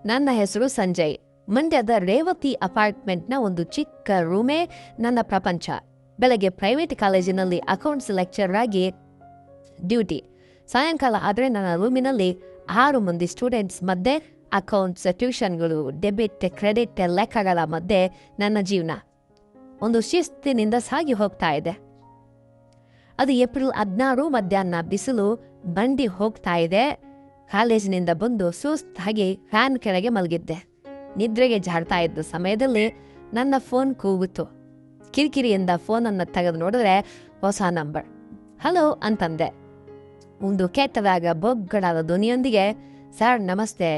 ನನ್ನ ಹೆಸರು ಸಂಜಯ್. ಮಂಡ್ಯದ ರೇವತಿ ಅಪಾರ್ಟ್ಮೆಂಟ್ನ ಒಂದು ಚಿಕ್ಕ ರೂಮೇ ನನ್ನ ಪ್ರಪಂಚ. ಬೆಳಗ್ಗೆ ಪ್ರೈವೇಟ್ ಕಾಲೇಜಿನಲ್ಲಿ ಅಕೌಂಟ್ಸ್ ಲೆಕ್ಚರರ್ ಆಗಿ ಡ್ಯೂಟಿ. ಸಾಯಂಕಾಲ ಆದರೆ ನನ್ನ ರೂಮಿನಲ್ಲಿ 6 ಮಂದಿ ಸ್ಟೂಡೆಂಟ್ಸ್ ಮಧ್ಯೆ ಅಕೌಂಟ್ಸ್, ಟ್ಯೂಷನ್ಗಳು, ಡೆಬಿಟ್, ಕ್ರೆಡಿಟ್ ಲೆಕ್ಕಗಳ ಮಧ್ಯೆ ನನ್ನ ಜೀವನ ಒಂದು ಶಿಸ್ತಿನಿಂದ ಸಾಗಿ ಹೋಗ್ತಾ ಇದೆ. ಅದು ಏಪ್ರಿಲ್ 16 ಮಧ್ಯಾಹ್ನ. ಬಿಸಿಲು ಬಂಡಿ ಹೋಗ್ತಾ ಇದೆ. ಕಾಲೇಜಿನಿಂದ ಬಂದು ಸುಸ್ತಾಗಿ ಫ್ಯಾನ್ ಕೆಳಗೆ ಮಲಗಿದ್ದೆ. ನಿದ್ರೆಗೆ ಜಾಡ್ತಾ ಇದ್ದ ಸಮಯದಲ್ಲಿ ನನ್ನ ಫೋನ್ ಕೂಗಿತು. ಕಿರಿಕಿರಿಯಿಂದ ಫೋನನ್ನು ತೆಗೆದು ನೋಡಿದ್ರೆ ಹೊಸ ನಂಬರ್. ಹಲೋ ಅಂತಂದೆ. ಒಂದು ಕೆಟ್ಟದಾಗ ಬೊಗ್ಗಡಾದ ಧ್ವನಿಯೊಂದಿಗೆ, ಸರ್ ನಮಸ್ತೆ,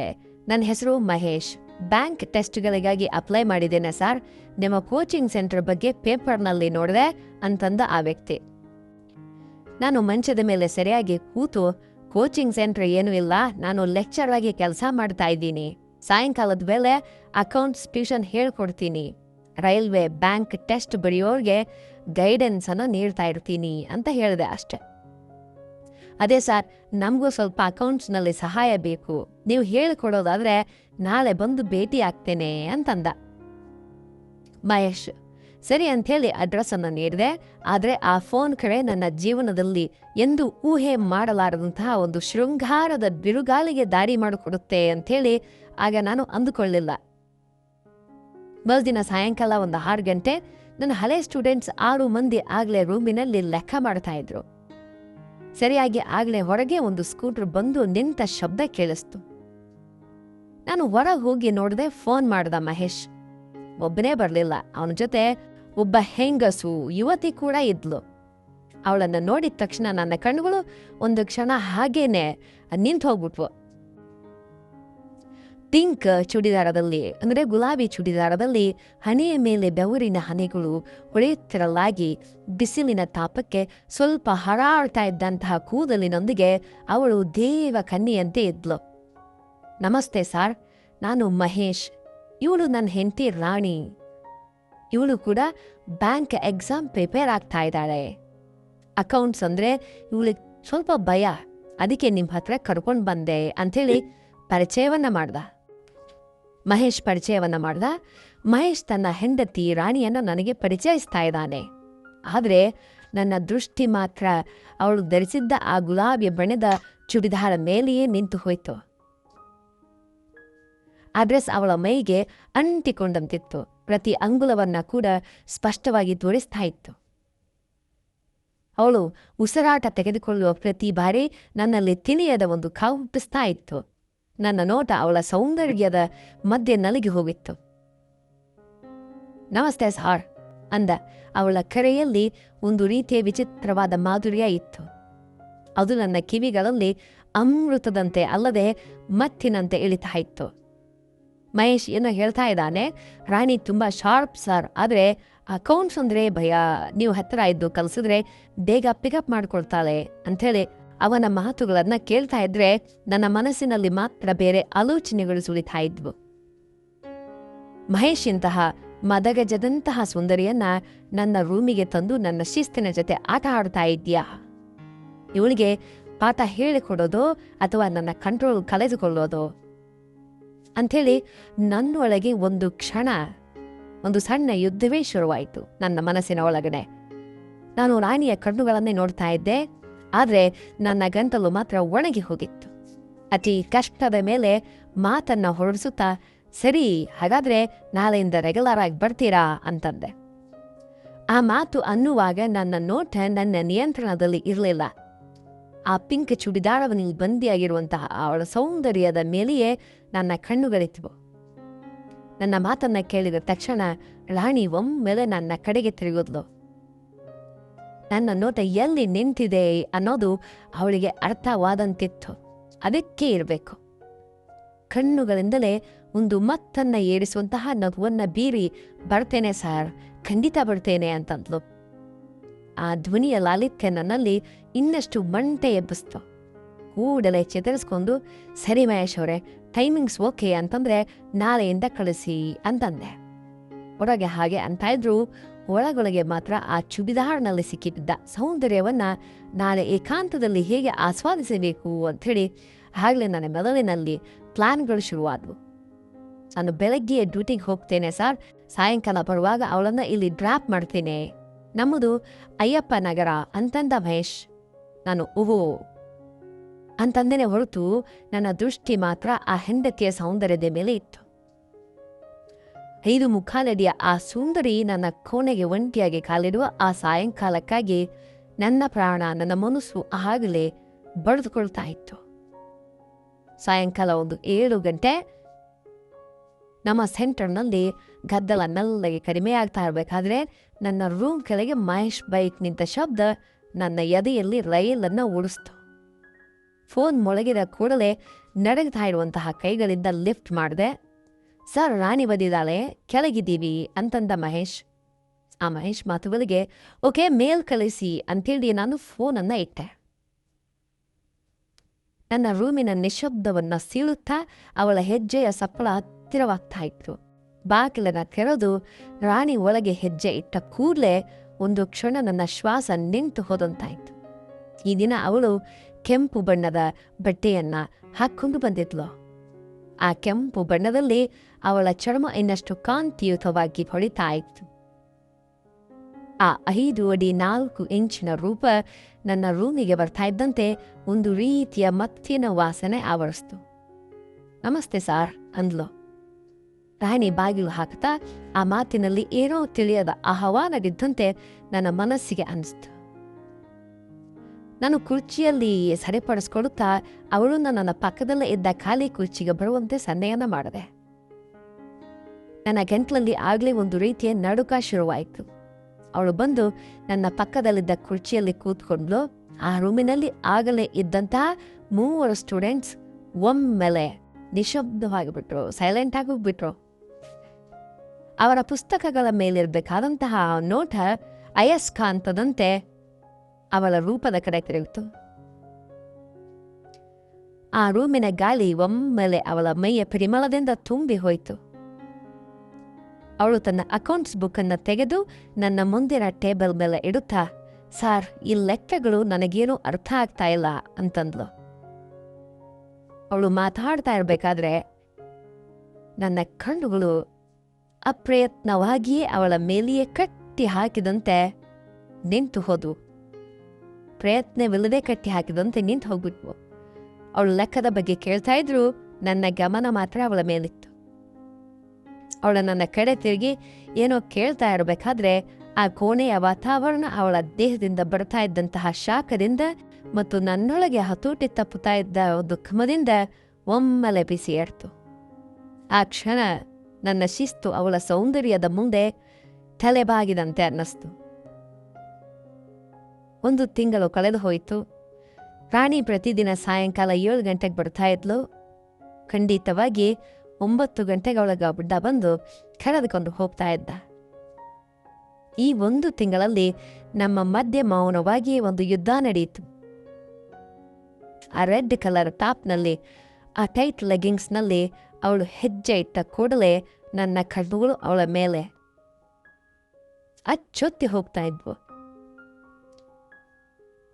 ನನ್ನ ಹೆಸರು ಮಹೇಶ್. ಬ್ಯಾಂಕ್ ಟೆಸ್ಟ್ಗಳಿಗಾಗಿ ಅಪ್ಲೈ ಮಾಡಿದ್ದೇನೆ ಸರ್. ನಿಮ್ಮ ಕೋಚಿಂಗ್ ಸೆಂಟರ್ ಬಗ್ಗೆ ಪೇಪರ್ನಲ್ಲಿ ನೋಡಿದೆ ಅಂತಂದ ಆ ವ್ಯಕ್ತಿ. ನಾನು ಮಂಚದ ಮೇಲೆ ಸರಿಯಾಗಿ ಕೂತು, ಕೋಚಿಂಗ್ ಸೆಂಟರ್ ಏನೂ ಇಲ್ಲ, ನಾನು ಲೆಕ್ಚರ್ ಆಗಿ ಕೆಲಸ ಮಾಡ್ತಾ ಇದ್ದೀನಿ. ಸಾಯಂಕಾಲದ ವೇಳೆ ಅಕೌಂಟ್ಸ್ ಟ್ಯೂಷನ್ ಹೇಳ್ಕೊಡ್ತೀನಿ. ರೈಲ್ವೆ, ಬ್ಯಾಂಕ್ ಟೆಸ್ಟ್ ಬರೆಯೋರಿಗೆ ಗೈಡೆನ್ಸ್ ಅನ್ನು ನೀಡ್ತಾ ಇರ್ತೀನಿ ಅಂತ ಹೇಳಿದೆ ಅಷ್ಟೆ. ಅದೇ ಸರ್, ನಮಗೂ ಸ್ವಲ್ಪ ಅಕೌಂಟ್ಸ್ನಲ್ಲಿ ಸಹಾಯ ಬೇಕು. ನೀವು ಹೇಳಿಕೊಡೋದಾದ್ರೆ ನಾಳೆ ಬಂದು ಭೇಟಿ ಆಗ್ತೇನೆ ಅಂತಂದ ಮಹೇಶ್. ಸರಿ ಅಂಥೇಳಿ ಅಡ್ರೆಸ್ಸನ್ನು ನೀಡಿದೆ. ಆದರೆ ಆ ಫೋನ್ ಕಡೆ ನನ್ನ ಜೀವನದಲ್ಲಿ ಎಂದು ಊಹೆ ಮಾಡಲಾರದಂತಹ ಒಂದು ಶೃಂಗಾರದ ಬಿರುಗಾಳಿಗೆ ದಾರಿ ಮಾಡಿಕೊಡುತ್ತೆ ಅಂಥೇಳಿ ಆಗ ನಾನು ಅಂದುಕೊಳ್ಳಿಲ್ಲ. ಮರುದಿನ ಸಾಯಂಕಾಲ ಒಂದು 6 ಗಂಟೆ. ನನ್ನ ಹಳೆ ಸ್ಟೂಡೆಂಟ್ಸ್ 6 ಮಂದಿ ಆಗಲೇ ರೂಮಿನಲ್ಲಿ ಲೆಕ್ಕ ಮಾಡ್ತಾ ಇದ್ರು. ಸರಿಯಾಗಿ ಆಗಲೇ ಹೊರಗೆ ಒಂದು ಸ್ಕೂಟರ್ ಬಂದು ನಿಂತ ಶಬ್ದ ಕೇಳಿಸ್ತು. ನಾನು ಹೊರಗೆ ಹೋಗಿ ನೋಡಿದೆ. ಫೋನ್ ಮಾಡ್ದ ಮಹೇಶ್. ಒಬ್ಬನೇ ಬರಲಿಲ್ಲ, ಅವನ ಜೊತೆ ಒಬ್ಬ ಹೆಂಗಸು ಯುವತಿ ಕೂಡ ಇದ್ಲು. ಅವಳನ್ನು ನೋಡಿದ ತಕ್ಷಣ ನನ್ನ ಕಣ್ಣುಗಳು ಒಂದು ಕ್ಷಣ ಹಾಗೇನೆ ನಿಂತು ಹೋಗ್ಬಿಟ್ವು. ಪಿಂಕ್ ಚೂಡಿದಾರದಲ್ಲಿ, ಅಂದರೆ ಗುಲಾಬಿ ಚೂಡಿದಾರದಲ್ಲಿ, ಹಣೆಯ ಮೇಲೆ ಬೆವರಿನ ಹನಿಗಳು ಹೊಳೆಯುತ್ತಿರಲಾಗಿ ಬಿಸಿಲಿನ ತಾಪಕ್ಕೆ ಸ್ವಲ್ಪ ಹರಾಡ್ತಾ ಇದ್ದಂತಹ ಕೂದಲಿನೊಂದಿಗೆ ಅವಳು ದೇವ ಕನ್ನಿಯಂತೆ ಇದ್ಲು. ನಮಸ್ತೆ ಸಾರ್, ನಾನು ಮಹೇಶ್. ಇವಳು ನನ್ನ ಹೆಂಡತಿ ರಾಣಿ. ಇವಳು ಕೂಡ ಬ್ಯಾಂಕ್ ಎಕ್ಸಾಮ್ ಪ್ರಿಪೇರ್ ಆಗ್ತಾ ಇದ್ದಾಳೆ. ಅಕೌಂಟ್ಸ್ ಅಂದರೆ ಇವಳಿಗೆ ಸ್ವಲ್ಪ ಭಯ, ಅದಕ್ಕೆ ನಿಮ್ಮ ಹತ್ರ ಕರ್ಕೊಂಡು ಬಂದೆ ಅಂಥೇಳಿ ಪರಿಚಯವನ್ನ ಮಾಡ್ದ. ಮಹೇಶ್ ತನ್ನ ಹೆಂಡತಿ ರಾಣಿಯನ್ನು ನನಗೆ ಪರಿಚಯಿಸ್ತಾ ಇದ್ದಾನೆ. ಆದರೆ ನನ್ನ ದೃಷ್ಟಿ ಮಾತ್ರ ಅವಳು ಧರಿಸಿದ್ದ ಆ ಗುಲಾಬಿ ಬಣ್ಣದ ಚೂಡಿದಾರ ಮೇಲೆಯೇ ನಿಂತು ಹೋಯಿತು. ಆ ಡ್ರೆಸ್ ಅವಳ ಮೈಗೆ ಅಂಟಿಕೊಂಡಂತಿತ್ತು. ಪ್ರತಿ ಅಂಗುಲವನ್ನ ಕೂಡ ಸ್ಪಷ್ಟವಾಗಿ ತೋರಿಸ್ತಾ ಇತ್ತು. ಅವಳು ಉಸಿರಾಟ ತೆಗೆದುಕೊಳ್ಳುವ ಪ್ರತಿ ಬಾರಿ ನನ್ನಲ್ಲಿ ತಿಳಿಯದ ಒಂದು ಹುಟ್ಟಿಸ್ತಾ ಇತ್ತು. ನನ್ನ ನೋಟ ಅವಳ ಸೌಂದರ್ಯದ ಮಧ್ಯೆ ನಲಗಿ ಹೋಗಿತ್ತು. ನಮಸ್ತೆ ಸಾರ್ ಅಂದ. ಅವಳ ಕರೆಯಲ್ಲಿ ಒಂದು ರೀತಿಯ ವಿಚಿತ್ರವಾದ ಮಾಧುರ್ಯ ಇತ್ತು. ಅದು ನನ್ನ ಕಿವಿಗಳಲ್ಲಿ ಅಮೃತದಂತೆ ಅಲ್ಲದೆ ಮತ್ತಿನಂತೆ ಇಳಿತಾ ಇತ್ತು. ಮಹೇಶ್ ಏನೋ ಹೇಳ್ತಾ ಇದ್ದಾನೆ. ರಾಣಿ ತುಂಬ ಶಾರ್ಪ್ ಸರ್, ಆದರೆ ಅಕೌಂಟ್ಸ್ ಅಂದರೆ ಭಯ. ನೀವು ಹತ್ತಿರ ಇದ್ದು ಕಲಿಸಿದ್ರೆ ಬೇಗ ಪಿಕಪ್ ಮಾಡ್ಕೊಳ್ತಾಳೆ ಅಂಥೇಳಿ ಅವನ ಮಾತುಗಳನ್ನು ಕೇಳ್ತಾ ಇದ್ರೆ ನನ್ನ ಮನಸ್ಸಿನಲ್ಲಿ ಮಾತ್ರ ಬೇರೆ ಆಲೋಚನೆಗಳು ಸುಳಿತಾ ಇದ್ವು. ಮಹೇಶ್ ಇಂತಹ ಮದಗಜದಂತಹ ಸುಂದರಿಯನ್ನ ನನ್ನ ರೂಮಿಗೆ ತಂದು ನನ್ನ ಶಿಸ್ತಿನ ಜೊತೆ ಆಟ ಆಡ್ತಾ ಇದ್ಯಾ? ಇವಳಿಗೆ ಪಾಠ ಹೇಳಿಕೊಡೋದು ಅಥವಾ ನನ್ನ ಕಂಟ್ರೋಲ್ ಕಳೆದುಕೊಳ್ಳೋದು ಅಂಥೇಳಿ ನನ್ನೊಳಗೆ ಒಂದು ಕ್ಷಣ ಒಂದು ಸಣ್ಣ ಯುದ್ಧವೇ ಶುರುವಾಯಿತು ನನ್ನ ಮನಸ್ಸಿನ ಒಳಗಡೆ. ನಾನು ರಾಣಿಯ ಕಣ್ಣುಗಳನ್ನೇ ನೋಡ್ತಾ ಇದ್ದೆ, ಆದರೆ ನನ್ನ ಗಂಟಲು ಮಾತ್ರ ಒಣಗಿ ಹೋಗಿತ್ತು. ಅತಿ ಕಷ್ಟದ ಮೇಲೆ ಮಾತನ್ನ ಹೊರಡಿಸುತ್ತಾ, ಸರಿ ಹಾಗಾದ್ರೆ ನಾಳೆಯಿಂದ ರೆಗ್ಯುಲರ್ ಆಗಿ ಬರ್ತೀರಾ ಅಂತಂದೆ. ಆ ಮಾತು ಅನ್ನುವಾಗ ನನ್ನ ನೋಟ ನನ್ನ ನಿಯಂತ್ರಣದಲ್ಲಿ ಇರಲಿಲ್ಲ. ಆ ಪಿಂಕ್ ಚೂಡಿದಾರವನಿಗೆ ಬಂದಿಯಾಗಿರುವಂತಹ ಅವಳ ಸೌಂದರ್ಯದ ಮೇಲೆಯೇ ನನ್ನ ಕಣ್ಣುಗಳಿದ್ವು. ನನ್ನ ಮಾತನ್ನ ಕೇಳಿದ ತಕ್ಷಣ ರಾಣಿ ಒಮ್ಮೆಲೆ ನನ್ನ ಕಡೆಗೆ ತಿರುಗಿದ್ಲು. ನನ್ನ ನೋಟ ಎಲ್ಲಿ ನಿಂತಿದೆ ಅನ್ನೋದು ಅವಳಿಗೆ ಅರ್ಥವಾದಂತಿತ್ತು. ಅದಕ್ಕೆ ಇರಬೇಕು. ಕಣ್ಣುಗಳಿಂದಲೇ ಒಂದು ಮತ್ತನ್ನ ಏರಿಸುವಂತಹ ನಗುವನ್ನ ಬೀರಿ, ಬರ್ತೇನೆ ಸಾರ್, ಖಂಡಿತ ಬರ್ತೇನೆ ಅಂತಂದ್ಲು. ಆ ಧ್ವನಿಯ ಲಾಲಿತ್ಯ ನನ್ನಲ್ಲಿ ಇನ್ನಷ್ಟು ಮಂಟೆ ಎಬ್ಬಿಸ್ತು. ಕೂಡಲೇ ಚೇತರಿಸ್ಕೊಂಡು, ಸರಿ ಮಹೇಶ್ ಅವರೇ, ಟೈಮಿಂಗ್ಸ್ ಓಕೆ ಅಂತಂದ್ರೆ ನಾಳೆಯಿಂದ ಕಳಿಸಿ ಅಂತಂದೆ. ಹೊರಗೆ ಹಾಗೆ ಅಂತ ಇದ್ರು, ಒಳಗೊಳಗೆ ಮಾತ್ರ ಆ ಚೂಡಿದಾರ್ನಲ್ಲಿ ಸಿಕ್ಕಿದ್ದ ಸೌಂದರ್ಯವನ್ನ ನಾಳೆ ಏಕಾಂತದಲ್ಲಿ ಹೇಗೆ ಆಸ್ವಾದಿಸಬೇಕು ಅಂಥೇಳಿ ಆಗಲೇ ನನ್ನ ಮೆದುಳಿನಲ್ಲಿ ಪ್ಲಾನ್ಗಳು ಶುರುವಾದವು. ನಾನು ಬೆಳಗ್ಗೆ ಡ್ಯೂಟಿಗೆ ಹೋಗ್ತೇನೆ ಸರ್, ಸಾಯಂಕಾಲ ಬರುವಾಗ ಅವಳನ್ನು ಇಲ್ಲಿ ಡ್ರಾಪ್ ಮಾಡ್ತೇನೆ. ನಮ್ಮದು ಅಯ್ಯಪ್ಪ ನಗರ ಅಂತಂದ ಮಹೇಶ್. ನಾನು ಓಹೋ ಅಂತಂದೇನೆ ಹೊರತು ನನ್ನ ದೃಷ್ಟಿ ಮಾತ್ರ ಆ ಹೆಂಡತಿಯ ಸೌಂದರ್ಯದ ಮೇಲೆ ಇತ್ತು. 5 ಮುಖಾಲಡಿಯ ಆ ಸುಂದರಿ ನನ್ನ ಕೋಣೆಗೆ ಒಂಟಿಯಾಗಿ ಕಾಲಿಡುವ ಆ ಸಾಯಂಕಾಲಕ್ಕಾಗಿ ನನ್ನ ಪ್ರಾಣ, ನನ್ನ ಮನಸ್ಸು ಆಗಲೇ ಬಡಿದುಕೊಳ್ತಾ ಇತ್ತು. ಸಾಯಂಕಾಲ ಒಂದು 7 ಗಂಟೆ ನಮ್ಮ ಸೆಂಟರ್ನಲ್ಲಿ ಗದ್ದಲ ಮೆಲ್ಲಗೆ ಕಡಿಮೆ ಆಗ್ತಾ ಇರಬೇಕಾದ್ರೆ ನನ್ನ ರೂಮ್ ಕೆಳಗೆ ಮಹೇಶ್ ಬೈಕ್ ನಿಂತ ಶಬ್ದ ನನ್ನ ಎದೆಯಲ್ಲಿ ರೈಲನ್ನು ಓಡಿಸ್ತು. ಫೋನ್ ಮೊಳಗಿದ ಕೂಡಲೇ ನಡಗ್ತಾ ಇರುವಂತಹ ಕೈಗಳಿಂದ ಲಿಫ್ಟ್ ಮಾಡಿದೆ. ಸರ್, ರಾಣಿ ಬಂದಿದ್ದಾಳೆ, ಕೆಳಗಿದ್ದೀವಿ ಅಂತಂದ ಮಹೇಶ್. ಆ ಮಹೇಶ್ ಮಾತುಗಳಿಗೆ ಓಕೆ ಮೇಲ್ ಕಳಿಸಿ ಅಂತೇಳಿ ನಾನು ಫೋನನ್ನು ಇಟ್ಟೆ. ನನ್ನ ರೂಮಿನ ನಿಶಬ್ದವನ್ನು ಸೀಳುತ್ತಾ ಅವಳ ಹೆಜ್ಜೆಯ ಸಪ್ಪಳ ಹತ್ತಿರವಾಗ್ತಾ ಇತ್ತು. ಬಾಗಿಲನ್ನು ತೆರೆದು ರಾಣಿ ಒಳಗೆ ಹೆಜ್ಜೆ ಇಟ್ಟ ಕೂಡಲೇ ಒಂದು ಕ್ಷಣ ನನ್ನ ಶ್ವಾಸ ನಿಂತು ಹೋದಂತಾಯಿತು. ಈ ದಿನ ಅವಳು ಕೆಂಪು ಬಣ್ಣದ ಬಟ್ಟೆಯನ್ನ ಹಾಕ್ಕೊಂಡು ಬಂದಿದ್ಲು. ಆ ಕೆಂಪು ಬಣ್ಣದಲ್ಲಿ ಅವಳ ಚರ್ಮ ಇನ್ನಷ್ಟು ಕಾಂತಿಯುತವಾಗಿ ಹೊಳಿತಾ ಇತ್ತು. ಆ 5 ಅಡಿ 4 ಇಂಚಿನ ರೂಪ ನನ್ನ ರೂಮಿಗೆ ಬರ್ತಾ ಇದ್ದಂತೆ ಒಂದು ರೀತಿಯ ಮತ್ತಿನ ವಾಸನೆ ಆವರಿಸ್ತು. ನಮಸ್ತೆ ಸಾರ್ ಅಂದ್ಲು. ರಾಣಿ ಬಾಗಿಲು ಹಾಕ್ತಾ ಆ ಮಾತಿನಲ್ಲಿ ಏನೋ ತಿಳಿಯದ ಆಹ್ವಾನವಿದ್ದಂತೆ ನನ್ನ ಮನಸ್ಸಿಗೆ ಅನಿಸ್ತು. ನಾನು ಕುರ್ಚಿಯಲ್ಲಿ ಸರಿಪಡಿಸ್ಕೊಡುತ್ತಾ ಅವಳು ನನ್ನ ಪಕ್ಕದಲ್ಲೇ ಇದ್ದ ಖಾಲಿ ಕುರ್ಚಿಗೆ ಬರುವಂತೆ ಸನ್ನೆಯನ್ನ ಮಾಡಿದೆ. ನನ್ನ ಗಂಟ್ಲಲ್ಲಿ ಆಗಲೇ ಒಂದು ರೀತಿಯ ನಡುಕ ಶುರುವಾಯಿತು. ಅವಳು ಬಂದು ನನ್ನ ಪಕ್ಕದಲ್ಲಿದ್ದ ಕುರ್ಚಿಯಲ್ಲಿ ಕೂತ್ಕೊಂಡ್ಲು. ಆ ರೂಮಿನಲ್ಲಿ ಆಗಲೇ ಇದ್ದಂತಹ 3 ಸ್ಟೂಡೆಂಟ್ಸ್ ಒಮ್ಮೆಲೆ ನಿಶಬ್ದವಾಗಿಬಿಟ್ರು, ಸೈಲೆಂಟ್ ಆಗೋಗ್ಬಿಟ್ರು. ಅವರ ಪುಸ್ತಕಗಳ ಮೇಲಿರಬೇಕಾದಂತಹ ನೋಟ ಅಯಸ್ಕಾಂತದಂತೆ ಅವಳ ರೂಪದ ಕಡೆ ತಿರುಗಿತು. ಆ ರೂಮಿನ ಗಾಳಿ ಒಮ್ಮೆಲೆ ಅವಳ ಮೈಯ ಪರಿಮಳದಿಂದ ತುಂಬಿ ಹೋಯಿತು. ಅವಳು ತನ್ನ ಅಕೌಂಟ್ಸ್ ಬುಕ್ಕನ್ನು ತೆಗೆದು ನನ್ನ ಮುಂದಿನ ಟೇಬಲ್ ಮೇಲೆ ಇಡುತ್ತಾ, ಸಾರ್, ಈ ಲೆಕ್ಕಗಳು ನನಗೇನೂ ಅರ್ಥ ಆಗ್ತಾ ಇಲ್ಲ ಅಂತಂದ್ಲು. ಅವಳು ಮಾತಾಡ್ತಾ ಇರಬೇಕಾದ್ರೆ ನನ್ನ ಕಣ್ಣುಗಳು ಅಪ್ರಯತ್ನವಾಗಿಯೇ ಅವಳ ಮೇಲೆಯೇ ಕಟ್ಟಿ ಹಾಕಿದಂತೆ ನಿಂತು ಹೋದವು. ಪ್ರಯತ್ನವಿಲ್ಲದೆ ಕಟ್ಟಿ ಹಾಕಿದಂತೆ ನಿಂತು ಹೋಗ್ಬಿಟ್ವು. ಅವಳು ಲೆಕ್ಕದ ಬಗ್ಗೆ ಕೇಳ್ತಾ ಇದ್ರು, ನನ್ನ ಗಮನ ಮಾತ್ರ ಅವಳ ಮೇಲಿತ್ತು. ಅವಳ ನನ್ನ ಕಡೆ ತಿರುಗಿ ಏನೋ ಕೇಳ್ತಾ ಇರಬೇಕಾದ್ರೆ ಆ ಕೋಣೆಯ ವಾತಾವರಣ ಅವಳ ದೇಹದಿಂದ ಬರ್ತಾ ಇದ್ದಂತಹ ಶಾಖದಿಂದ ಮತ್ತು ನನ್ನೊಳಗೆ ಹತೋಟಿ ತಪ್ಪುತ್ತಾ ಇದ್ದ ಒಂದು ಘಮದಿಂದ ಒಮ್ಮೆಲೆ ಬಿಸಿ ಏರ್ತು. ಆ ಕ್ಷಣ ನನ್ನ ಶಿಸ್ತು ಅವಳ ಸೌಂದರ್ಯದ ಮುಂದೆ ತಲೆಬಾಗಿದಂತೆ ಅನ್ನಿಸ್ತು. 1 ತಿಂಗಳು ಕಳೆದು ಹೋಯಿತು. ರಾಣಿ ಪ್ರತಿದಿನ ಸಾಯಂಕಾಲ 7 ಗಂಟೆಗೆ ಬರ್ತಾ ಇದ್ಲು. ಖಂಡಿತವಾಗಿ 9 ಗಂಟೆಗೆ ಅವಳ ಬುಡ್ಡ ಬಂದು ಕರೆದುಕೊಂಡು ಹೋಗ್ತಾ ಇದ್ದ. ಈ 1 ತಿಂಗಳಲ್ಲಿ ನಮ್ಮ ಮಧ್ಯೆ ಮೌನವಾಗಿ ಒಂದು ಯುದ್ಧ ನಡೆಯಿತು. ಆ ರೆಡ್ ಕಲರ್ ಟಾಪ್ನಲ್ಲಿ, ಆ ಟೈಟ್ ಲೆಗ್ಗಿಂಗ್ಸ್ನಲ್ಲಿ ಅವಳು ಹೆಜ್ಜೆ ಇಟ್ಟ ಕೂಡಲೇ ನನ್ನ ಕಣ್ಣುಗಳು ಅವಳ ಮೇಲೆ ಅಚ್ಚೊತ್ತಿ ಹೋಗ್ತಾ ಇದ್ವು.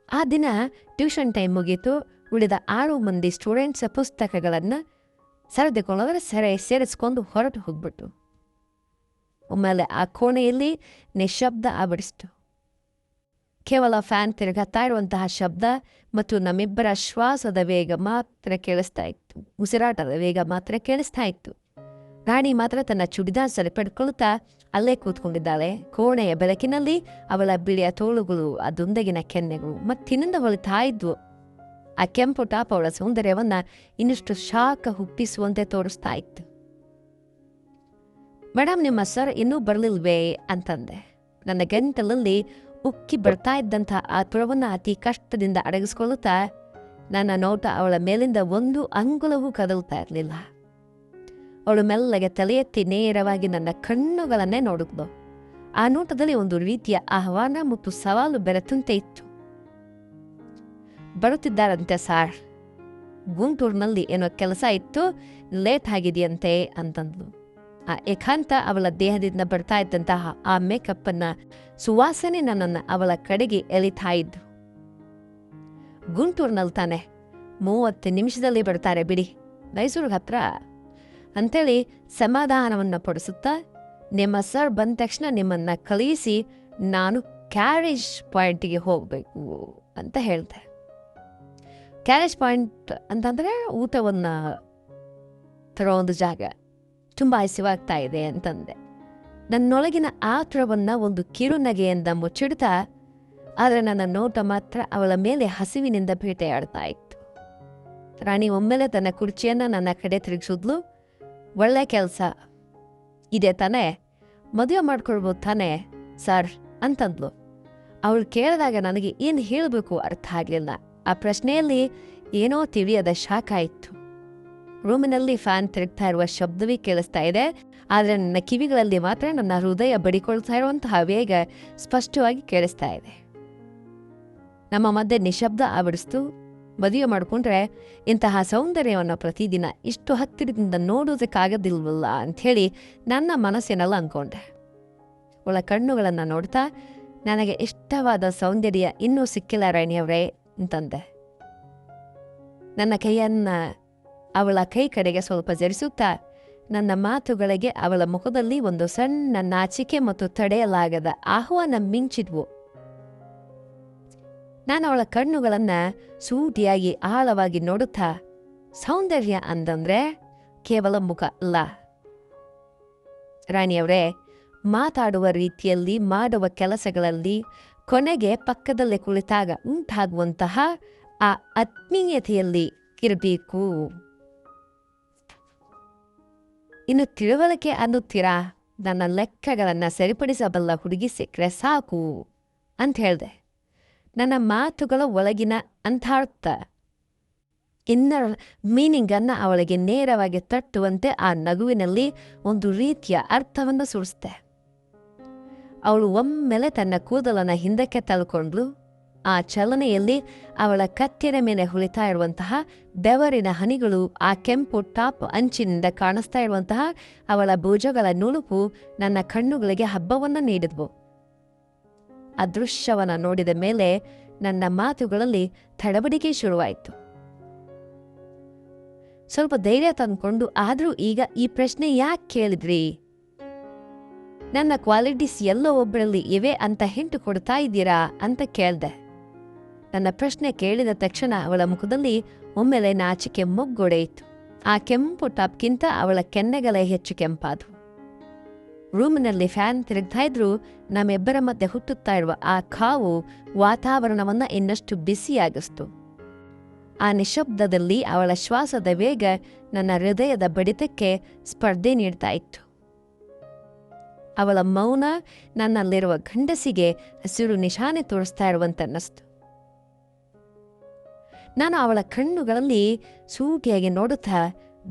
ಆ ದಿನ ಟ್ಯೂಷನ್ ಟೈಮ್ ಮುಗೀತು. ಉಳಿದ 6 ಮಂದಿ ಸ್ಟೂಡೆಂಟ್ಸ್ ಪುಸ್ತಕಗಳನ್ನು ಸರಿದುಕೊಂಡ್ರೆ ಸೇರಿಸ್ಕೊಂಡು ಹೊರಟು ಹೋಗ್ಬಿಟ್ಟು ಒಮ್ಮೆಲೆ ಆ ಕೋಣೆಯಲ್ಲಿ ನಿಶಬ್ದ ಆವರಿಸಿತು. ಕೇವಲ ಫ್ಯಾನ್ ತಿರುಗುತ್ತಾ ಇರುವಂತಹ ಶಬ್ದ ಮತ್ತು ನಮ್ಮಿಬ್ಬರ ಶ್ವಾಸದ ವೇಗ ಮಾತ್ರ ಕೇಳಿಸ್ತಾ ಇತ್ತು. ಉಸಿರಾಟದ ವೇಗ ಮಾತ್ರ ಕೇಳಿಸ್ತಾ ಇತ್ತು. ರಾಣಿ ಮಾತ್ರ ತನ್ನ ಚುಡಿದಾರ್ ಸರಿಪಡ್ಕೊಳ್ತಾ ಅಲ್ಲೇ ಕೂತ್ಕೊಂಡಿದ್ದಾಳೆ. ಕೋಣೆಯ ಬೆಳಕಿನಲ್ಲಿ ಅವಳ ಬಿಳಿಯ ತೋಳುಗಳು, ಆ ದುಂದಗಿನ ಕೆನ್ನೆಗಳು ಮತ್ತಿನಿಂದ ಹೊಳಿತಾ ಇದ್ವು. ಆ ಕೆಂಪು ಟಾಪ್ ಅವಳ ಸೌಂದರ್ಯವನ್ನ ಇನ್ನಷ್ಟು ಶಾಖ ಹುಟ್ಟಿಸುವಂತೆ ತೋರಿಸ್ತಾ ಇತ್ತು. ಮೇಡಮ್, ನಿಮ್ಮ ಸರ್ ಇನ್ನೂ ಬರಲಿಲ್ವೇ ಅಂತಂದೆ. ನನ್ನ ಗಂಟಲಲ್ಲಿ ಉಕ್ಕಿ ಬರ್ತಾ ಇದ್ದಂಥ ಆ ತುಳವನ್ನು ಅತಿ ಕಷ್ಟದಿಂದ ಅಡಗಿಸ್ಕೊಳ್ಳುತ್ತಾ ನನ್ನ ನೋಟ ಅವಳ ಮೇಲಿಂದ 1 ಅಂಗುಲವೂ ಕದಲ್ತಾ ಇರಲಿಲ್ಲ. ಅವಳು ಮೆಲ್ಲಗೆ ತಲೆ ಎತ್ತಿ ನೇರವಾಗಿ ನನ್ನ ಕಣ್ಣುಗಳನ್ನೇ ನೋಡಿದ್ಲು. ಆ ನೋಟದಲ್ಲಿ ಒಂದು ರೀತಿಯ ಆಹ್ವಾನ ಮತ್ತು ಸವಾಲು ಬೆರೆತಂತೆ ಇತ್ತು. ಬರುತ್ತಿದ್ದಾರಂತೆ ಸಾರ್, ಗುಂಟೂರಿನಲ್ಲಿ ಏನೋ ಕೆಲಸ ಇತ್ತು, ಲೇಟ್ ಆಗಿದೆಯಂತೆ ಅಂತಂದ್ಲು. ಆ ಏಕಾಂತ ಅವಳ ದೇಹದಿಂದ ಬರ್ತಾ ಇದ್ದಂತಹ ಆ ಮೇಕಪ್ಪನ್ನ ಸುವಾಸನೆ ನನ್ನನ್ನು ಅವಳ ಕಡೆಗೆ ಎಳಿತಾ ಇದ್ದು. ಗುಂಟೂರಿನಲ್ಲಿ ತಾನೆ, 30 ನಿಮಿಷದಲ್ಲಿ ಬರ್ತಾರೆ ಬಿಡಿ, ಮೈಸೂರಿಗೆ ಹತ್ರ. ಅಂಥೇಳಿ ಸಮಾಧಾನವನ್ನು ಪಡಿಸುತ್ತಾ, ನಿಮ್ಮ ಸರ್ ಬಂದ ತಕ್ಷಣ ನಿಮ್ಮನ್ನು ಕಳಿಸಿ ನಾನು ಕ್ಯಾರೇಜ್ ಪಾಯಿಂಟಿಗೆ ಹೋಗಬೇಕು ಅಂತ ಹೇಳ್ದೆ. ಕ್ಯಾರೇಜ್ ಪಾಯಿಂಟ್ ಅಂತಂದರೆ ಊಟವನ್ನು ತರೋ ಒಂದು ಜಾಗ. ತುಂಬ ಹಸಿವಾಗ್ತಾ ಇದೆ ಅಂತಂದೆ. ನನ್ನೊಳಗಿನ ಆತುರವನ್ನು ಒಂದು ಕಿರುನಗೆಯಿಂದ ಮುಚ್ಚಿಡ್ತಾ, ಆದರೆ ನನ್ನ ನೋಟ ಮಾತ್ರ ಅವಳ ಮೇಲೆ ಹಸಿವಿನಿಂದ ಬೇಟೆಯಾಡ್ತಾ ಇತ್ತು. ರಾಣಿ ಒಮ್ಮೆಲೆ ತನ್ನ ಕುರ್ಚಿಯನ್ನು ನನ್ನ ಕಡೆ ತಿರುಗಿಸಿದ್ಲು. ಒಳ್ಳೆ ಕೆಲಸ ಇದೆ ತಾನೇ, ಮದುವೆ ಮಾಡ್ಕೊಳ್ಬೋದು ತಾನೇ ಸರ್ ಅಂತಂದ್ಲು. ಅವಳು ಕೇಳಿದಾಗ ನನಗೆ ಏನು ಹೇಳಬೇಕು ಅರ್ಥ ಆಗಲಿಲ್ಲ. ಆ ಪ್ರಶ್ನೆಯಲ್ಲಿ ಏನೋ ತಿಳಿಯದ ಶಾಖ ಇತ್ತು. ರೂಮಿನಲ್ಲಿ ಫ್ಯಾನ್ ತಿರುಗ್ತಾ ಇರುವ ಶಬ್ದವೇ ಕೇಳಿಸ್ತಾ ಇದೆ, ಆದರೆ ನನ್ನ ಕಿವಿಗಳಲ್ಲಿ ಮಾತ್ರ ನನ್ನ ಹೃದಯ ಬಡಿಕೊಳ್ತಾ ಇರುವಂತಹ ವೇಗ ಸ್ಪಷ್ಟವಾಗಿ ಕೇಳಿಸ್ತಾ ಇದೆ. ನಮ್ಮ ಮಧ್ಯೆ ನಿಶಬ್ದ ಆವರಿಸ್ತು. ಮದುವೆ ಮಾಡಿಕೊಂಡ್ರೆ ಇಂತಹ ಸೌಂದರ್ಯವನ್ನು ಪ್ರತಿದಿನ ಇಷ್ಟು ಹತ್ತಿರದಿಂದ ನೋಡೋದಕ್ಕಾಗೋದಿಲ್ವಲ್ಲ ಅಂಥೇಳಿ ನನ್ನ ಮನಸ್ಸಿನೆಲ್ಲ ಅಂದ್ಕೊಂಡೆ. ಅವಳ ಕಣ್ಣುಗಳನ್ನು ನೋಡ್ತಾ, ನನಗೆ ಇಷ್ಟವಾದ ಸೌಂದರ್ಯ ಇನ್ನೂ ಸಿಕ್ಕಿಲ್ಲ ರಾಣಿಯವರೇ ಅಂತಂದೆ. ನನ್ನ ಕೈಯನ್ನು ಅವಳ ಕೈ ಕಡೆಗೆ ಸ್ವಲ್ಪ ಜರಿಸುತ್ತಾ, ನನ್ನ ಮಾತುಗಳಿಗೆ ಅವಳ ಮುಖದಲ್ಲಿ ಒಂದು ಸಣ್ಣ ನಾಚಿಕೆ ಮತ್ತು ತಡೆಯಲಾಗದ ಆಹ್ವಾನ ಮಿಂಚಿದ್ವು. ನಾನು ಅವಳ ಕಣ್ಣುಗಳನ್ನು ಸೂಟಿಯಾಗಿ ಆಳವಾಗಿ ನೋಡುತ್ತಾ, ಸೌಂದರ್ಯ ಅಂತಂದ್ರೆ ಕೇವಲ ಮುಖ ಅಲ್ಲ ರಾಣಿಯವರೇ, ಮಾತಾಡುವ ರೀತಿಯಲ್ಲಿ, ಮಾಡುವ ಕೆಲಸಗಳಲ್ಲಿ, ಕೊನೆಗೆ ಪಕ್ಕದಲ್ಲೇ ಕುಳಿತಾಗ ಉಂಟಾಗುವಂತಹ ಆ ಆತ್ಮೀಯತೆಯಲ್ಲಿ ಇರಬೇಕು. ಇನ್ನು ತಿಳುವಳಿಕೆ ಅನ್ನುತ್ತೀರಾ? ನನ್ನ ಲೆಕ್ಕಗಳನ್ನು ಸರಿಪಡಿಸಬಲ್ಲ ಹುಡುಗಿ ಸಿಕ್ಕರೆ ಸಾಕು ಅಂತ ಹೇಳಿದೆ. ನನ್ನ ಮಾತುಗಳ ಒಳಗಿನ ಅಂಥಾರ್ಥ, ಇನ್ನರ್ ಮೀನಿಂಗನ್ನು ಅವಳಿಗೆ ನೇರವಾಗಿ ತಟ್ಟುವಂತೆ ಆ ನಗುವಿನಲ್ಲಿ ಒಂದು ರೀತಿಯ ಅರ್ಥವನ್ನು ಸುರಿಸ್ದೆ. ಅವಳು ಒಮ್ಮೆಲೆ ತನ್ನ ಕೂದಲನ್ನು ಹಿಂದಕ್ಕೆ ತಳ್ಕೊಂಡ್ಲು. ಆ ಚಲನೆಯಲ್ಲಿ ಅವಳ ಕತ್ತಿನ ಮೇಲೆ ಹುಳಿತಾ ಇರುವಂತಹ ಬೆವರಿನ ಹನಿಗಳು, ಆ ಕೆಂಪು ಟಾಪ್ ಅಂಚಿನಿಂದ ಕಾಣಿಸ್ತಾ ಇರುವಂತಹ ಅವಳ ಭುಜಗಳ ನುಣುಪು ನನ್ನ ಕಣ್ಣುಗಳಿಗೆ ಹಬ್ಬವನ್ನು ನೀಡಿದ್ವು. ಆ ದೃಶ್ಯವನ್ನು ನೋಡಿದ ಮೇಲೆ ನನ್ನ ಮಾತುಗಳಲ್ಲಿ ತಡಬಡಿಕೆ ಶುರುವಾಯಿತು. ಸ್ವಲ್ಪ ಧೈರ್ಯ ತಂದ್ಕೊಂಡು, ಆದರೂ ಈಗ ಈ ಪ್ರಶ್ನೆ ಯಾಕೆ ಕೇಳಿದ್ರಿ? ನನ್ನ ಕ್ವಾಲಿಟೀಸ್ ಎಲ್ಲೋ ಒಬ್ಬರಲ್ಲಿ ಇವೆ ಅಂತ ಹಿಂಟು ಕೊಡ್ತಾ ಇದ್ದೀರಾ ಅಂತ ಕೇಳ್ದೆ. ನನ್ನ ಪ್ರಶ್ನೆ ಕೇಳಿದ ತಕ್ಷಣ ಅವಳ ಮುಖದಲ್ಲಿ ಒಮ್ಮೆಲೆ ನಾಚಿಕೆ ಮೊಗ್ಗೊಡೆಯಿತು. ಆ ಕೆಂಪು ಟಾಪ್ಗಿಂತ ಅವಳ ಕೆನ್ನೆಗಳೇ ಹೆಚ್ಚು ಕೆಂಪಾದವು. ರೂಮಿನಲ್ಲಿ ಫ್ಯಾನ್ ತಿರುಗ್ತಾ ಇದ್ರು. ನಮ್ಮಿಬ್ಬರ ಮಧ್ಯೆ ಹುಟ್ಟುತ್ತಾ ಇರುವ ಆ ಕಾವು ವಾತಾವರಣವನ್ನು ಇನ್ನಷ್ಟು ಬಿಸಿಯಾಗಿಸ್ತು. ಆ ನಿಶಬ್ದದಲ್ಲಿ ಅವಳ ಶ್ವಾಸದ ವೇಗ ನನ್ನ ಹೃದಯದ ಬಡಿತಕ್ಕೆ ಸ್ಪರ್ಧೆ ನೀಡ್ತಾ ಇತ್ತು. ಅವಳ ಮೌನ ನನ್ನಲ್ಲಿರುವ ಗಂಡಸಿಗೆ ಹಸಿರು ನಿಶಾನೆ ತೋರಿಸ್ತಾ ಇರುವಂತನ್ನಿಸ್ತು. ನಾನು ಅವಳ ಕಣ್ಣುಗಳಲ್ಲಿ ಸೂಟಿಯಾಗಿ ನೋಡುತ್ತಾ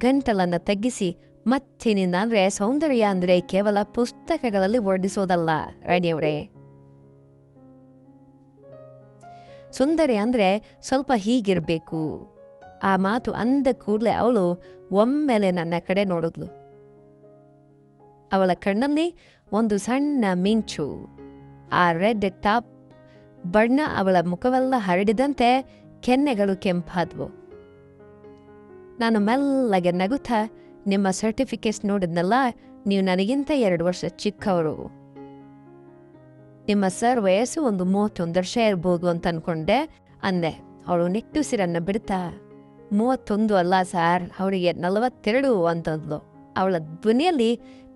ಗಂಟಲನ್ನು ತಗ್ಗಿಸಿ, ಮತ್ತೇನಿಂದ ಅಂದರೆ ಸೌಂದರ್ಯ ಅಂದರೆ ಕೇವಲ ಪುಸ್ತಕಗಳಲ್ಲಿ ವರ್ಣಿಸೋದಲ್ಲ ರಾಣಿಯವರೇ. ಸುಂದರಿ ಅಂದರೆ ಸ್ವಲ್ಪ ಹೀಗಿರಬೇಕು. ಆ ಮಾತು ಅಂದ ಕೂಡಲೇ ಅವಳು ಒಮ್ಮೆಲೆ ನನ್ನ ಕಡೆ ನೋಡಿದ್ಲು. ಅವಳ ಕಣ್ಣಲ್ಲಿ ಒಂದು ಸಣ್ಣ ಮಿಂಚು. ಆ ರೆಡ್ ಟಾಪ್ ಬಣ್ಣ ಅವಳ ಮುಖವೆಲ್ಲ ಹರಡಿದಂತೆ ಕೆನ್ನೆಗಳು ಕೆಂಪಾದ್ವು. ನಾನು ಮೆಲ್ಲಗೆ ನಗುತ್ತಾ, ನಿಮ್ಮ ಸರ್ಟಿಫಿಕೇಟ್ಸ್ ನೋಡಿದ್ನಲ್ಲ, ನೀವು ನನಗಿಂತ 2 ವರ್ಷ ಚಿಕ್ಕವರು. ನಿಮ್ಮ ಸರ್ ವಯಸ್ಸು ಒಂದು 31 ವರ್ಷ ಇರ್ಬೋದು ಅಂತ ಅನ್ಕೊಂಡೆ ಅಂದೆ. ಅವಳು ನಿಟ್ಟುಸಿರನ್ನು ಬಿಡ್ತಾ, 31 ಅಲ್ಲ ಸಾರ್, ಅವರಿಗೆ 42 ಅಂತಂದ್ಲು. ಅವಳ ಧ್ವನಿಯಲ್ಲಿ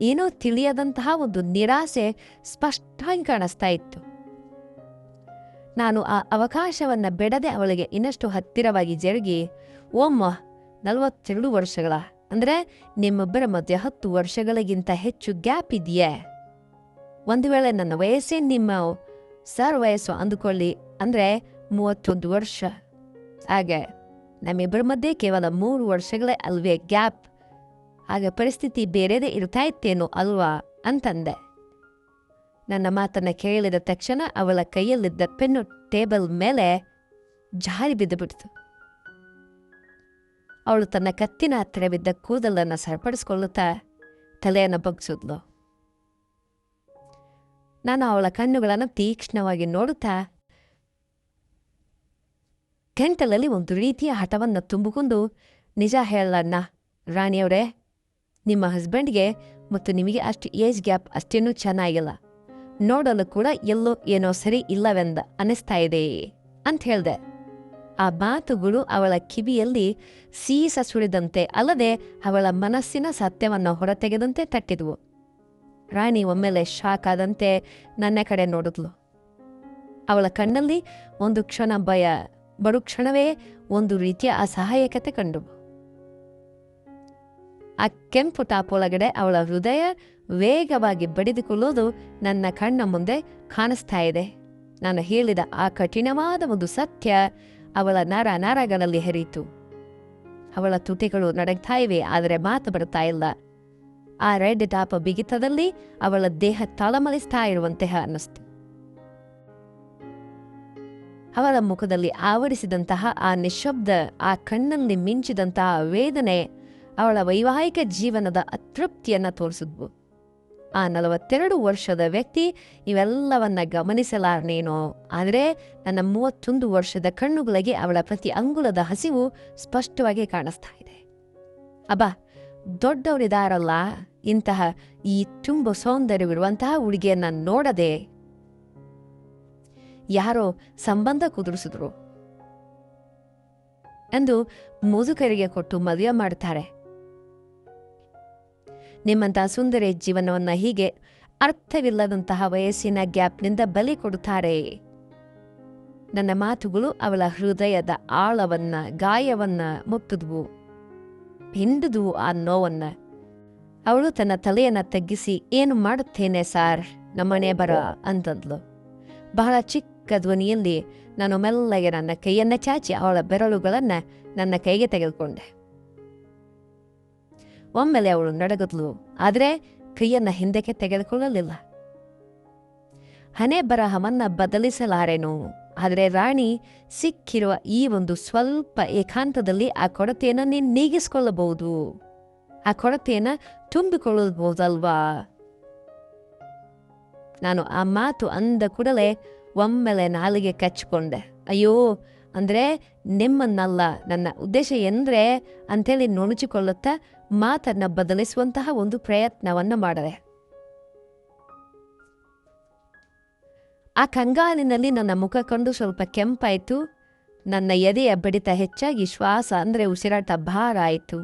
ಏನೋ ತಿಳಿಯದಂತಹ ಒಂದು ನಿರಾಸೆ ಸ್ಪಷ್ಟವಾಗಿ ಕಾಣಿಸ್ತಾ ಇತ್ತು. ನಾನು ಆ ಅವಕಾಶವನ್ನು ಬಿಡದೆ ಅವಳಿಗೆ ಇನ್ನಷ್ಟು ಹತ್ತಿರವಾಗಿ ಜರುಗಿ, ಓಮ್ಮ 42 ವರ್ಷಗಳ ಅಂದರೆ ನಿಮ್ಮೊಬ್ಬರ ಮಧ್ಯೆ 10 ವರ್ಷಗಳಿಗಿಂತ ಹೆಚ್ಚು ಗ್ಯಾಪ್ ಇದೆಯೇ? ಒಂದು ವೇಳೆ ನನ್ನ ವಯಸ್ಸೇ ನಿಮ್ಮ ಸರ್ ವಯಸ್ಸು ಅಂದುಕೊಳ್ಳಿ, ಅಂದರೆ 31 ವರ್ಷ. ಹಾಗೆ ನಮ್ಮಿಬ್ಬರ ಮಧ್ಯೆ ಕೇವಲ 3 ವರ್ಷಗಳೇ ಅಲ್ವೇ ಗ್ಯಾಪ್. ಆಗ ಪರಿಸ್ಥಿತಿ ಬೇರೆದೇ ಇರ್ತಾ ಇತ್ತೇನೋ ಅಲ್ವಾ ಅಂತಂದೆ. ನನ್ನ ಮಾತನ್ನು ಕೇಳಿದ ತಕ್ಷಣ ಅವಳ ಕೈಯಲ್ಲಿದ್ದ ಪೆನ್ನು ಟೇಬಲ್ ಮೇಲೆ ಜಾರಿ ಬಿದ್ದುಬಿಡ್ತು. ಅವಳು ತನ್ನ ಕತ್ತಿನ ಹತ್ತಿರ ಬಿದ್ದ ಕೂದಲನ್ನು ಸರಿಪಡಿಸ್ಕೊಳ್ಳುತ್ತಾ ತಲೆಯನ್ನು ಬಗ್ಗಿಸಿದ್ಲು. ನಾನು ಅವಳ ಕಣ್ಣುಗಳನ್ನು ತೀಕ್ಷ್ಣವಾಗಿ ನೋಡುತ್ತಾ ಗಂಟಲಲ್ಲಿ ಒಂದು ರೀತಿಯ ಹಠವನ್ನು ತುಂಬಿಕೊಂಡು, ನಿಜ ಹೇಳಣ್ಣ ರಾಣಿಯವರೇ, ನಿಮ್ಮ ಹಸ್ಬೆಂಡ್ಗೆ ಮತ್ತು ನಿಮಗೆ ಅಷ್ಟು ಏಜ್ ಗ್ಯಾಪ್ ಅಷ್ಟೇನೂ ಚೆನ್ನಾಗಿಲ್ಲ. ನೋಡಲು ಕೂಡ ಎಲ್ಲೋ ಏನೋ ಸರಿ ಇಲ್ಲವೆಂದ ಅನಿಸ್ತಾ ಇದೆ ಅಂತ ಹೇಳ್ದೆ. ಆ ಮಾತುಗಳು ಅವಳ ಕಿವಿಯಲ್ಲಿ ಸೀಸ ಸುಳಿದಂತೆ ಅಲ್ಲದೆ ಅವಳ ಮನಸ್ಸಿನ ಸತ್ಯವನ್ನು ಹೊರತೆಗೆದಂತೆ ತಟ್ಟಿದ್ವು. ರಾಣಿ ಒಮ್ಮೆಲೆ ಶಾಕ್ ಆದಂತೆ ನನ್ನ ಕಡೆ ನೋಡಿದ್ಲು. ಅವಳ ಕಣ್ಣಲ್ಲಿ ಒಂದು ಕ್ಷಣ ಭಯ, ಕ್ಷಣವೇ ಒಂದು ರೀತಿಯ ಅಸಹಾಯಕತೆ ಕಂಡು. ಆ ಕೆಂಪು ಟಾಪ್ ಒಳಗಡೆ ಅವಳ ಹೃದಯ ವೇಗವಾಗಿ ಬಡಿದುಕೊಳ್ಳೋದು ನನ್ನ ಕಣ್ಣ ಮುಂದೆ ಕಾಣಿಸ್ತಾ ಇದೆ. ನಾನು ಹೇಳಿದ ಆ ಕಠಿಣವಾದ ಒಂದು ಸತ್ಯ ಅವಳ ನರಗಳಲ್ಲಿ ಹರಿಯಿತು. ಅವಳ ತುಟಿಗಳು ನಡಗ್ತಾ ಇವೆ, ಆದರೆ ಮಾತು ಬರ್ತಾ ಇಲ್ಲ. ಆ ರೆಡ್ ಟಾಪ್ ಬಿಗಿತದಲ್ಲಿ ಅವಳ ದೇಹ ತಳಮಳಿಸ್ತಾ ಇರುವಂತೆ ಅನ್ನಿಸ್ತು. ಅವಳ ಮುಖದಲ್ಲಿ ಆವರಿಸಿದಂತಹ ಆ ನಿಶಬ್ದ, ಆ ಕಣ್ಣಲ್ಲಿ ಮಿಂಚಿದಂತಹ ವೇದನೆ ಅವಳ ವೈವಾಹಿಕ ಜೀವನದ ಅತೃಪ್ತಿಯನ್ನ ತೋರಿಸಿದ್ವು. ಆ 42 ವರ್ಷದ ವ್ಯಕ್ತಿ ಇವೆಲ್ಲವನ್ನ ಗಮನಿಸಲಾರನೇನೋ, ಆದರೆ ನನ್ನ 31 ವರ್ಷದ ಕಣ್ಣುಗಳಿಗೆ ಅವಳ ಪ್ರತಿ ಅಂಗುಲದ ಹಸಿವು ಸ್ಪಷ್ಟವಾಗಿ ಕಾಣಿಸ್ತಾ ಇದೆ. ಅಬ್ಬಾ, ದೊಡ್ಡವರಿದಾರಲ್ಲ, ಇಂತಹ ಈ ತುಂಬ ಸೌಂದರ್ಯವಿರುವಂತಹ ಹುಡುಗಿಯನ್ನ ನೋಡದೆ ಯಾರೋ ಸಂಬಂಧ ಕುದುರಿಸಿದ್ರು ಎಂದು ಮುದುಕರಿಗೆ ಕೊಟ್ಟು ಮದುವೆ ಮಾಡ್ತಾರೆ. ನಿಮ್ಮಂತಹ ಸುಂದರ ಜೀವನವನ್ನ ಹೀಗೆ ಅರ್ಥವಿಲ್ಲದಂತಹ ವಯಸ್ಸಿನ ಗ್ಯಾಪ್ನಿಂದ ಬಲಿ ಕೊಡುತ್ತಾರೆ. ನನ್ನ ಮಾತುಗಳು ಅವಳ ಹೃದಯದ ಆಳವನ್ನ, ಗಾಯವನ್ನ ಮುಟ್ಟಿದ್ವು, ಹಿಂಡಿದ್ವು ಆ ನೋವನ್ನ. ಅವಳು ತನ್ನ ತಲೆಯನ್ನ ತಗ್ಗಿಸಿ, ಏನು ಮಾಡುತ್ತೇನೆ ಸಾರ್, ನಮ್ಮನೆ ಬರ ಅಂತಂದ್ಲು. ಬಹಳ ಚಿಕ್ಕ ಧ್ವನಿಯಲ್ಲಿ ನಾನು ಮೆಲ್ಲಗೆ ನನ್ನ ಕೈಯನ್ನ ಚಾಚಿ ಅವಳ ಬೆರಳುಗಳನ್ನ ನನ್ನ ಕೈಗೆ ತೆಗೆದುಕೊಂಡೆ. ಒಮ್ಮೆಲೆ ಅವಳು ನಡಗದ್ಲು, ಆದರೆ ಕೈಯನ್ನ ಹಿಂದಕ್ಕೆ ತೆಗೆದುಕೊಳ್ಳಲಿಲ್ಲ. ಹಣೆ ಬರಹವನ್ನ ಬದಲಿಸಲಾರೇನು, ಆದರೆ ರಾಣಿ ಸಿಕ್ಕಿರುವ ಈ ಒಂದು ಸ್ವಲ್ಪ ಏಕಾಂತದಲ್ಲಿ ಆ ಕೊರತೆಯನ್ನು ನೀಗಿಸಿಕೊಳ್ಳಬಹುದು, ಆ ಕೊರತೆಯನ್ನ ತುಂಬಿಕೊಳ್ಳಬಹುದಲ್ವಾ. ನಾನು ಆ ಮಾತು ಅಂದ ಕೂಡಲೇ ಒಮ್ಮೆಲೆ ನಾಲಿಗೆ ಕಚ್ಚಿಕೊಂಡೆ. ಅಯ್ಯೋ, ಅಂದರೆ ನಿಮ್ಮನ್ನಲ್ಲ, ನನ್ನ ಉದ್ದೇಶ ಎಂದ್ರೆ ಅಂಥೇಳಿ ನುಣುಚಿಕೊಳ್ಳುತ್ತಾ ಮಾತನ್ನ ಬದಲಿಸುವಂತಹ ಒಂದು ಪ್ರಯತ್ನವನ್ನು ಮಾಡಿದೆ. ಆ ಕಂಗಾಲಿನಲ್ಲಿ ನನ್ನ ಮುಖ ಕಂಡು ಸ್ವಲ್ಪ ಕೆಂಪಾಯಿತು. ನನ್ನ ಎದೆಯ ಬಡಿತ ಹೆಚ್ಚಾಗಿ ಶ್ವಾಸ ಅಂದರೆ ಉಸಿರಾಟ ಭಾರ ಆಯಿತು.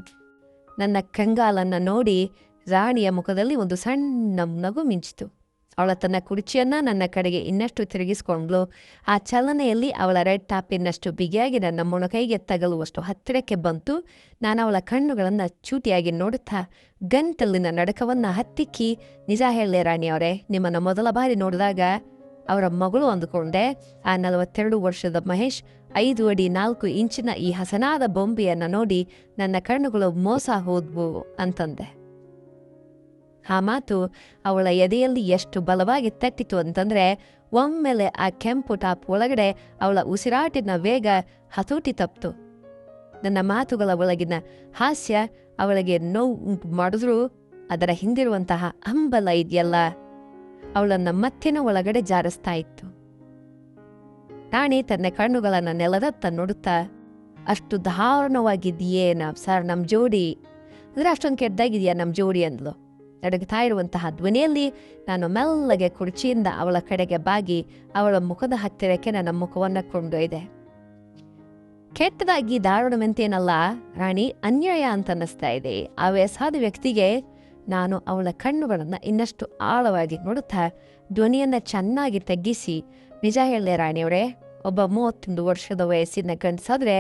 ನನ್ನ ಕಂಗಾಲನ್ನು ನೋಡಿ ರಾಣಿಯ ಮುಖದಲ್ಲಿ ಒಂದು ಸಣ್ಣ ನಗು ಮಿಂಚಿತು. ಅವಳ ತನ್ನ ಕುರ್ಚಿಯನ್ನ ನನ್ನ ಕಡೆಗೆ ಇನ್ನಷ್ಟು ತಿರುಗಿಸ್ಕೊಂಡ್ಲು. ಆ ಚಲನೆಯಲ್ಲಿ ಅವಳ ರೆಡ್ ಟಾಪಿನಷ್ಟು ಬಿಗಿಯಾಗಿ ನನ್ನ ಮೊಣಕೈಗೆ ತಗಲುವಷ್ಟು ಹತ್ತಿರಕ್ಕೆ ಬಂತು. ನಾನು ಅವಳ ಕಣ್ಣುಗಳನ್ನು ಚೂಟಿಯಾಗಿ ನೋಡುತ್ತಾ ಗಂಟಲಿನ ನಡಕವನ್ನು ಹತ್ತಿಕ್ಕಿ, ನಿಜ ಹೇಳಲೆ ರಾಣಿಯವರೇ, ನಿಮ್ಮನ್ನು ಮೊದಲ ಬಾರಿ ನೋಡಿದಾಗ ಅವರ ಮಗಳು ಅಂದುಕೊಂಡೆ. ಆ 42 ವರ್ಷದ ಮಹೇಶ್ 5 ಅಡಿ 4 ಇಂಚಿನ ಈ ಹಸನಾದ ಬೊಂಬೆಯನ್ನು ನೋಡಿ ನನ್ನ ಕಣ್ಣುಗಳು ಮೋಸ ಹೋದ್ವು ಅಂತಂದೆ. ಆ ಮಾತು ಅವಳ ಎದೆಯಲ್ಲಿ ಎಷ್ಟು ಬಲವಾಗಿ ತಟ್ಟಿತು ಅಂತಂದ್ರೆ, ಒಮ್ಮೆಲೆ ಆ ಕೆಂಪು ಟಾಪ್ ಒಳಗಡೆ ಅವಳ ಉಸಿರಾಟಿನ ವೇಗ ಹತೋಟಿ ತಪ್ಪಿತು. ನನ್ನ ಮಾತುಗಳ ಒಳಗಿನ ಹಾಸ್ಯ ಅವಳಿಗೆ ನೋವು ಉಂಟು ಮಾಡಿದ್ರೂ ಅದರ ಹಿಂದಿರುವಂತಹ ಹಂಬಲ ಇದೆಯಲ್ಲ, ಅವಳನ್ನ ಮತ್ತಿನ ಒಳಗಡೆ ಜಾರಿಸ್ತಾ ಇತ್ತು. ರಾಣಿ ತನ್ನ ಕಣ್ಣುಗಳನ್ನು ನೆಲದತ್ತ ನೋಡುತ್ತಾ, ಅಷ್ಟು ದಾರುಣವಾಗಿದೆಯೇನ ಸರ್ ನಮ್ಮ ಜೋಡಿ, ಅಂದರೆ ಅಷ್ಟೊಂದು ಕೆಟ್ಟದಾಗಿದೆಯಾ ನಮ್ಮ ಜೋಡಿ ಅಂದ್ಲು. ನಡಗ್ತಾ ಇರುವಂತಹ ಧ್ವನಿಯಲ್ಲಿ ನಾನು ಮೆಲ್ಲಗೆ ಕುರ್ಚಿಯಿಂದ ಅವಳ ಕಡೆಗೆ ಬಾಗಿ ಅವಳ ಮುಖದ ಹತ್ತಿರಕ್ಕೆ ನನ್ನ ಮುಖವನ್ನು ಕೊಂಡೊಯ್ದೆ. ಕೆಟ್ಟದಾಗಿ ದಾರುಣವೆಂತೇನಲ್ಲ ರಾಣಿ, ಅನ್ಯಾಯ ಅಂತ ಅನ್ನಿಸ್ತಾ ಇದೆ. ಆ ವಯಸ್ಸಾದ ವ್ಯಕ್ತಿಗೆ ನಾನು ಅವಳ ಕಣ್ಣುಗಳನ್ನು ಇನ್ನಷ್ಟು ಆಳವಾಗಿ ನೋಡುತ್ತಾ ಧ್ವನಿಯನ್ನು ಚೆನ್ನಾಗಿ ತಗ್ಗಿಸಿ, ನಿಜ ಹೇಳಲೆ ರಾಣಿಯವರೇ, ಒಬ್ಬ 31 ವರ್ಷದ ವಯಸ್ಸಿನ ಗಂಡಸಾದ್ರೆ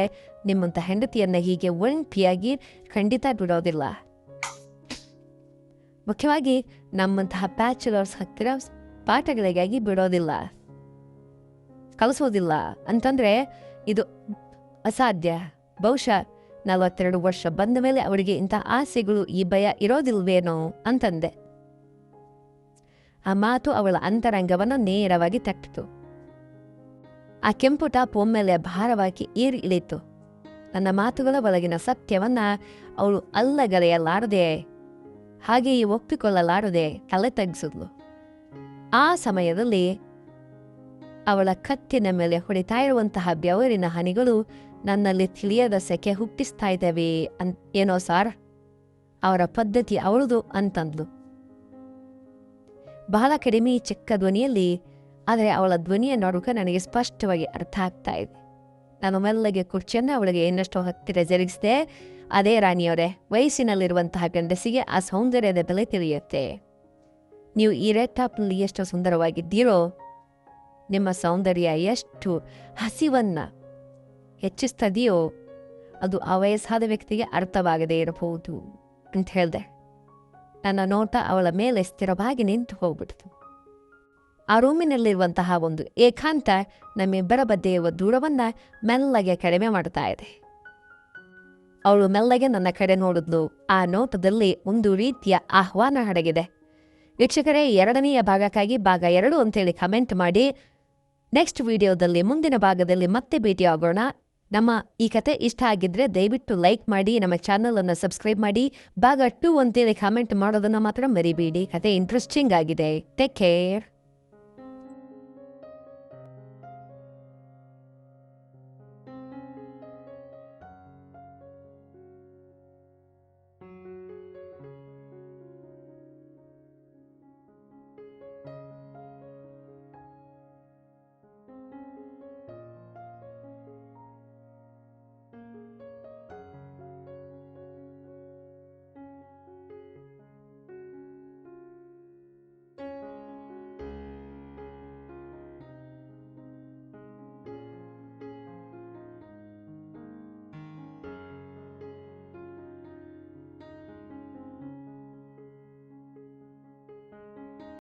ನಿಮ್ಮಂಥ ಹೆಂಡತಿಯನ್ನು ಹೀಗೆ ಒಂಟಿಯಾಗಿ ಖಂಡಿತ ಬಿಡೋದಿಲ್ಲ. ಮುಖ್ಯವಾಗಿ ನಮ್ಮಂತಹ ಬ್ಯಾಚುಲರ್ಸ್ ಹತ್ತಿರ ಪಾಠಗಳಿಗಾಗಿ ಬಿಡೋದಿಲ್ಲ, ಕಲಿಸೋದಿಲ್ಲ ಅಂತಂದ್ರೆ ಇದು ಅಸಾಧ್ಯ. ಬಹುಶಃ 42 ವರ್ಷ ಬಂದ ಮೇಲೆ ಅವರಿಗೆ ಇಂಥ ಆಸೆಗಳು, ಈ ಭಯ ಇರೋದಿಲ್ವೇನೋ ಅಂತಂದೆ. ಆ ಮಾತು ಅವಳ ಅಂತರಂಗವನ್ನು ನೇರವಾಗಿ ತಟ್ಟಿತು. ಆ ಕೆಂಪು ಟಾಪ್ ಒಮ್ಮೆಲೆ ಭಾರವಾಗಿ ಇಳಿತು. ನನ್ನ ಮಾತುಗಳ ಒಳಗಿನ ಸತ್ಯವನ್ನ ಅವಳು ಅಲ್ಲಗಳೆಯಲಾರದೆ, ಹಾಗೆಯೇ ಒಪ್ಪಿಕೊಳ್ಳಲಾರದೆ ತಲೆ ತಗ್ಗಿಸಿದ್ಲು. ಆ ಸಮಯದಲ್ಲಿ ಅವಳ ಕತ್ತಿನ ಮೇಲೆ ಹೊಡಿತಾ ಇರುವಂತಹ ಬೆವರಿನ ಹನಿಗಳು ನನ್ನಲ್ಲಿ ತಿಳಿಯದ ಸೆಕೆ ಹುಟ್ಟಿಸ್ತಾ ಇದ್ದಾವೆ ಏನೋ ಸಾರ್ ಅವರ ಪದ್ಧತಿ ಅವಳದು ಅಂತಂದ್ಲು. ಬಹಳ ಕಡಿಮೆ ಚಿಕ್ಕ ಧ್ವನಿಯಲ್ಲಿ, ಆದರೆ ಅವಳ ಧ್ವನಿಯ ನಡುಕ ನನಗೆ ಸ್ಪಷ್ಟವಾಗಿ ಅರ್ಥ ಆಗ್ತಾ ಇದೆ. ನಾನು ಮೆಲ್ಲಗೆ ಕುರ್ಚಿಯನ್ನು ಅವಳಿಗೆ ಇನ್ನಷ್ಟು ಹತ್ತಿರ ಜರುಗಿಸಿದೆ. ಅದೇ ರಾಣಿಯವರೇ, ವಯಸ್ಸಿನಲ್ಲಿರುವಂತಹ ಗಂಡಸಿಗೆ ಆ ಸೌಂದರ್ಯದ ಬೆಲೆ ತಿಳಿಯುತ್ತೆ. ನೀವು ಈ ರೆಡ್ ಟಾಪ್ನಲ್ಲಿ ಎಷ್ಟು ಸುಂದರವಾಗಿದ್ದೀರೋ, ನಿಮ್ಮ ಸೌಂದರ್ಯ ಎಷ್ಟು ಹಸಿವನ್ನು ಹೆಚ್ಚಿಸ್ತದೆಯೋ ಅದು ಆ ವಯಸ್ಸಾದ ವ್ಯಕ್ತಿಗೆ ಅರ್ಥವಾಗದೇ ಇರಬಹುದು ಅಂತ ಹೇಳಿದೆ. ನನ್ನ ನೋಟ ಅವಳ ಮೇಲೆ ಸ್ಥಿರವಾಗಿ ನಿಂತು ಹೋಗ್ಬಿಡ್ತು. ಆ ರೂಮಿನಲ್ಲಿರುವಂತಹ ಒಂದು ಏಕಾಂತ ನಮ್ಮಿಬ್ಬರ ಮಧ್ಯೆ ಇರುವ ದೂರವನ್ನು ಮೆಲ್ಲಗೆ ಕಡಿಮೆ ಮಾಡ್ತಾ ಇದೆ. ಅವಳು ಮೆಲ್ಲಗೆ ನನ್ನ ಕಡೆ ನೋಡಿದ್ಲು. ಆ ನೋಟದಲ್ಲಿ ಒಂದು ರೀತಿಯ ಆಹ್ವಾನ ಅಡಗಿದೆ. ವೀಕ್ಷಕರೇ, 2ನೇ ಭಾಗಕ್ಕಾಗಿ ಭಾಗ 2 ಅಂತೇಳಿ ಕಮೆಂಟ್ ಮಾಡಿ. ನೆಕ್ಸ್ಟ್ ವಿಡಿಯೋದಲ್ಲಿ ಮುಂದಿನ ಭಾಗದಲ್ಲಿ ಮತ್ತೆ ಭೇಟಿಯಾಗೋಣ. ನಮ್ಮ ಈ ಕತೆ ಇಷ್ಟ ಆಗಿದ್ರೆ ದಯವಿಟ್ಟು ಲೈಕ್ ಮಾಡಿ, ನಮ್ಮ ಚಾನಲನ್ನು ಸಬ್ಸ್ಕ್ರೈಬ್ ಮಾಡಿ. ಭಾಗ 2 ಅಂತೇಳಿ ಕಮೆಂಟ್ ಮಾಡೋದನ್ನು ಮಾತ್ರ ಮರಿಬೇಡಿ. ಕತೆ ಇಂಟ್ರೆಸ್ಟಿಂಗ್ ಆಗಿದೆ. Take care.